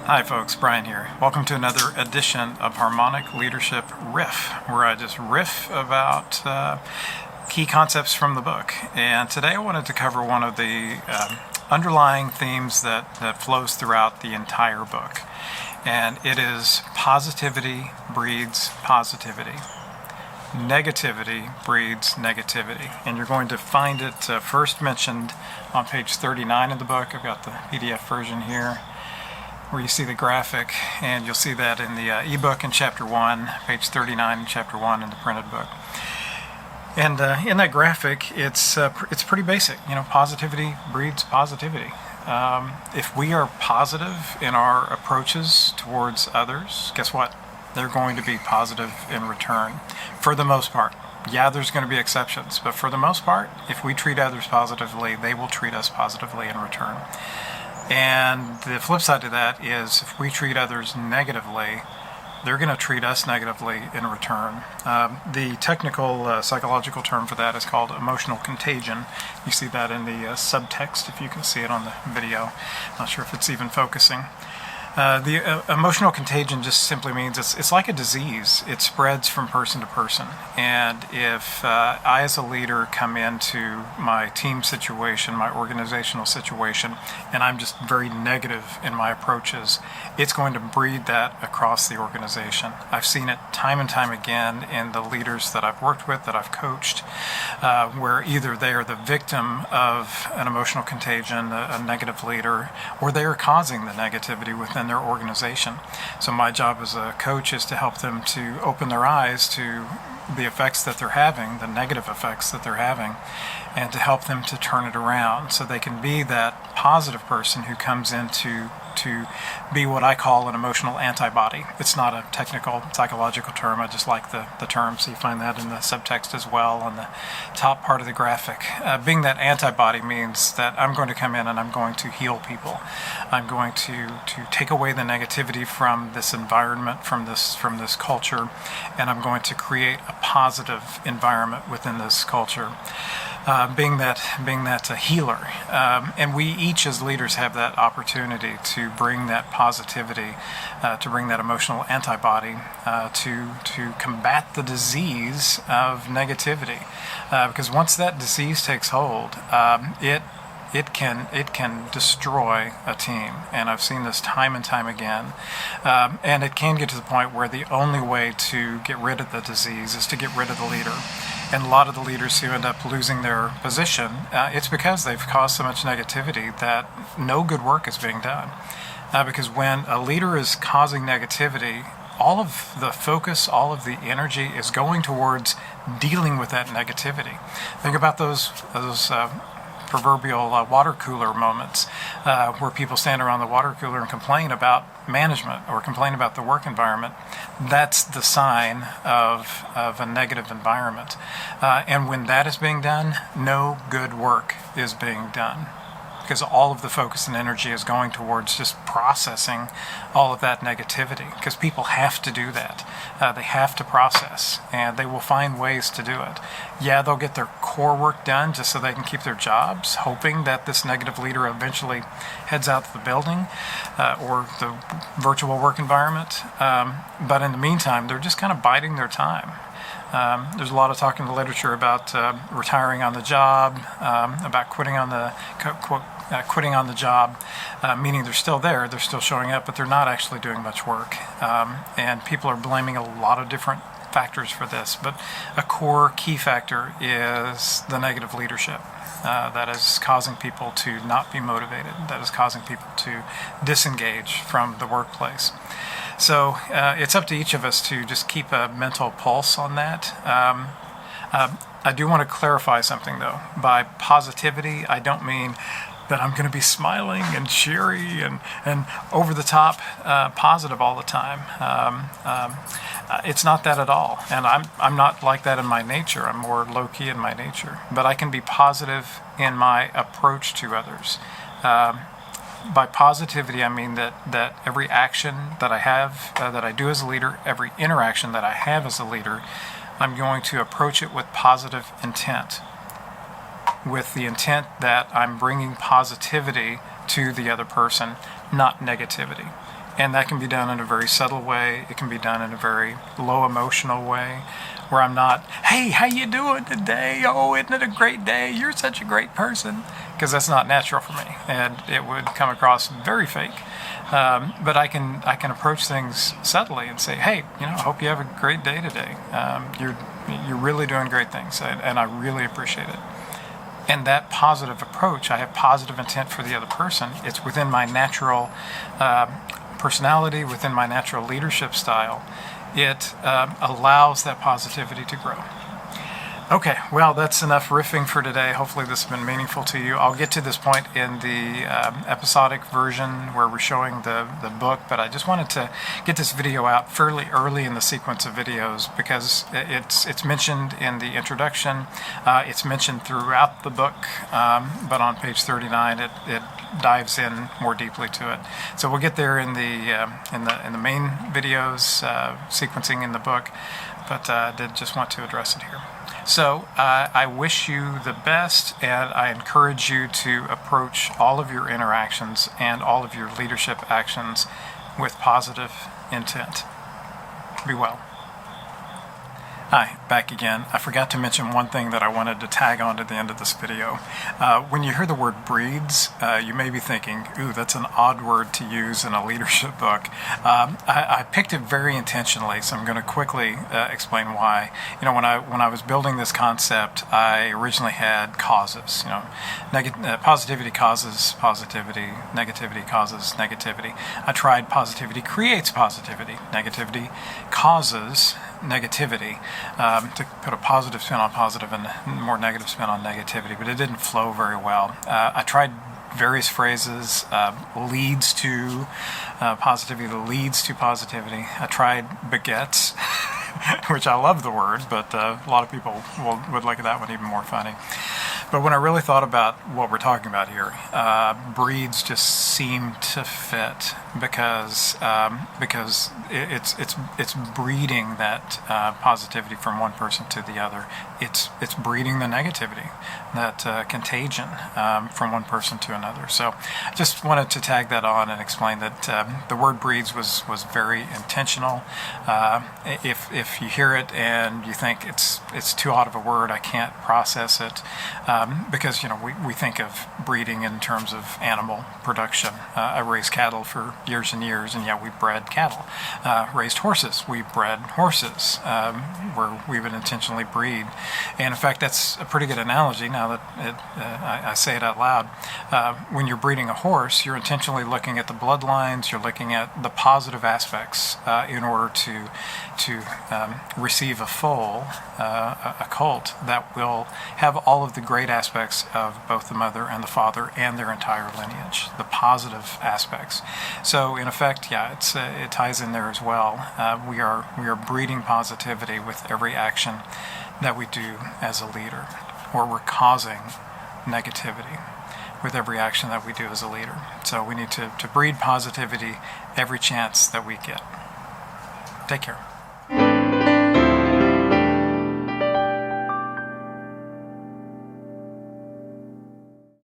Hi folks, Brian here. Welcome to another edition of Harmonic Leadership Riff, where I just riff about key concepts from the book. And today I wanted to cover one of the underlying themes that flows throughout the entire book. And it is positivity breeds positivity. Negativity breeds negativity. And you're going to find it first mentioned on page 39 of the book. I've got the PDF version here, where you see the graphic, and you'll see that in the ebook in chapter 1, page 39 in chapter 1 in the printed book. And in that graphic, it's pretty basic. You know, positivity breeds positivity. If we are positive in our approaches towards others, guess what? They're going to be positive in return, for the most part. Yeah, there's going to be exceptions, but for the most part, if we treat others positively, they will treat us positively in return. And the flip side to that is if we treat others negatively, they're going to treat us negatively in return. The technical psychological term for that is called emotional contagion. You see that in the subtext, if you can see it on the video. Not sure if it's even focusing. The emotional contagion just simply means it's like a disease. It spreads from person to person. And if I as a leader come into my team situation, my organizational situation, and I'm just very negative in my approaches, it's going to breed that across the organization. I've seen it time and time again in the leaders that I've worked with, that I've coached, where either they are the victim of an emotional contagion, a negative leader, or they are causing the negativity within their organization. So my job as a coach is to help them to open their eyes to the effects that they're having, the negative effects that they're having, and to help them to turn it around so they can be that positive person who comes in to be what I call an emotional antibody. It's not a technical psychological term. I just like the term, so you find that in the subtext as well on the top part of the graphic. Being that antibody means that I'm going to come in and I'm going to heal people. I'm going to take away the negativity from this environment, from this culture, and I'm going to create a positive environment within this culture. Being that a healer, and we each as leaders have that opportunity to bring that positivity, to bring that emotional antibody, to combat the disease of negativity, because once that disease takes hold, it can destroy a team, and I've seen this time and time again. And it can get to the point where the only way to get rid of the disease is to get rid of the leader. And a lot of the leaders who end up losing their position, it's because they've caused so much negativity that no good work is being done. Because when a leader is causing negativity, all of the focus, all of the energy is going towards dealing with that negativity. Think about those proverbial water cooler moments where people stand around the water cooler and complain about management or complain about the work environment. That's the sign of a negative environment. And when that is being done, no good work is being done, because all of the focus and energy is going towards just processing all of that negativity, because people have to do that. They have to process, and they will find ways to do it. Yeah, they'll get their core work done just so they can keep their jobs, hoping that this negative leader eventually heads out to the building or the virtual work environment. But in the meantime, they're just kind of biding their time. There's a lot of talk in the literature about retiring on the job, about quitting on the job, meaning they're still there, they're still showing up, but they're not actually doing much work. And people are blaming a lot of different factors for this, but a core key factor is the negative leadership that is causing people to not be motivated, that is causing people to disengage from the workplace. So it's up to each of us to just keep a mental pulse on that. I do want to clarify something, though. By positivity, I don't mean that I'm going to be smiling and cheery and over the top positive all the time. It's not that at all, and I'm not like that in my nature. I'm more low-key in my nature, but I can be positive in my approach to others. By positivity, I mean that every action that I have, that I do as a leader, every interaction that I have as a leader, I'm going to approach it with positive intent, with the intent that I'm bringing positivity to the other person, not negativity. And that can be done in a very subtle way. It can be done in a very low emotional way, where I'm not, hey, how you doing today? Oh, isn't it a great day? You're such a great person. Because that's not natural for me, and it would come across very fake. But I can approach things subtly and say, hey, I hope you have a great day today. You're really doing great things, and I really appreciate it. And that positive approach, I have positive intent for the other person. It's within my natural personality, within my natural leadership style. It allows that positivity to grow. Okay, well, that's enough riffing for today. Hopefully this has been meaningful to you. I'll get to this point in the episodic version where we're showing the book, but I just wanted to get this video out fairly early in the sequence of videos because it's mentioned in the introduction. It's mentioned throughout the book, but on page 39 it dives in more deeply to it. So we'll get there in the main videos sequencing in the book, but I did just want to address it here. So I wish you the best, and I encourage you to approach all of your interactions and all of your leadership actions with positive intent. Be well. Hi, back again. I forgot to mention one thing that I wanted to tag on to the end of this video. When you hear the word breeds, you may be thinking, ooh, that's an odd word to use in a leadership book. I picked it very intentionally, so I'm going to quickly explain why. When I was building this concept, I originally had causes. Positivity causes positivity, negativity causes negativity. I tried positivity creates positivity, negativity causes negativity, to put a positive spin on positive and a more negative spin on negativity, but it didn't flow very well. I tried various phrases, leads to positivity, leads to positivity. I tried begets, which I love the word, but a lot of people would look at that one even more funny. But when I really thought about what we're talking about here, breeds just seem to fit because it's breeding that positivity from one person to the other. It's breeding the negativity, that contagion from one person to another. So I just wanted to tag that on and explain that the word breeds was very intentional. If you hear it and you think it's too odd of a word, I can't process it. Because we think of breeding in terms of animal production. I raised cattle for years and years, and we bred cattle. Raised horses, we bred horses, where we would intentionally breed. And in fact, that's a pretty good analogy now that I say it out loud. When you're breeding a horse, you're intentionally looking at the bloodlines, you're looking at the positive aspects in order to receive a foal, a colt that will have all of the great aspects of both the mother and the father and their entire lineage, the positive aspects. So in effect, it ties in there as well. We are breeding positivity with every action that we do as a leader, or we're causing negativity with every action that we do as a leader. So we need to breed positivity every chance that we get. Take care.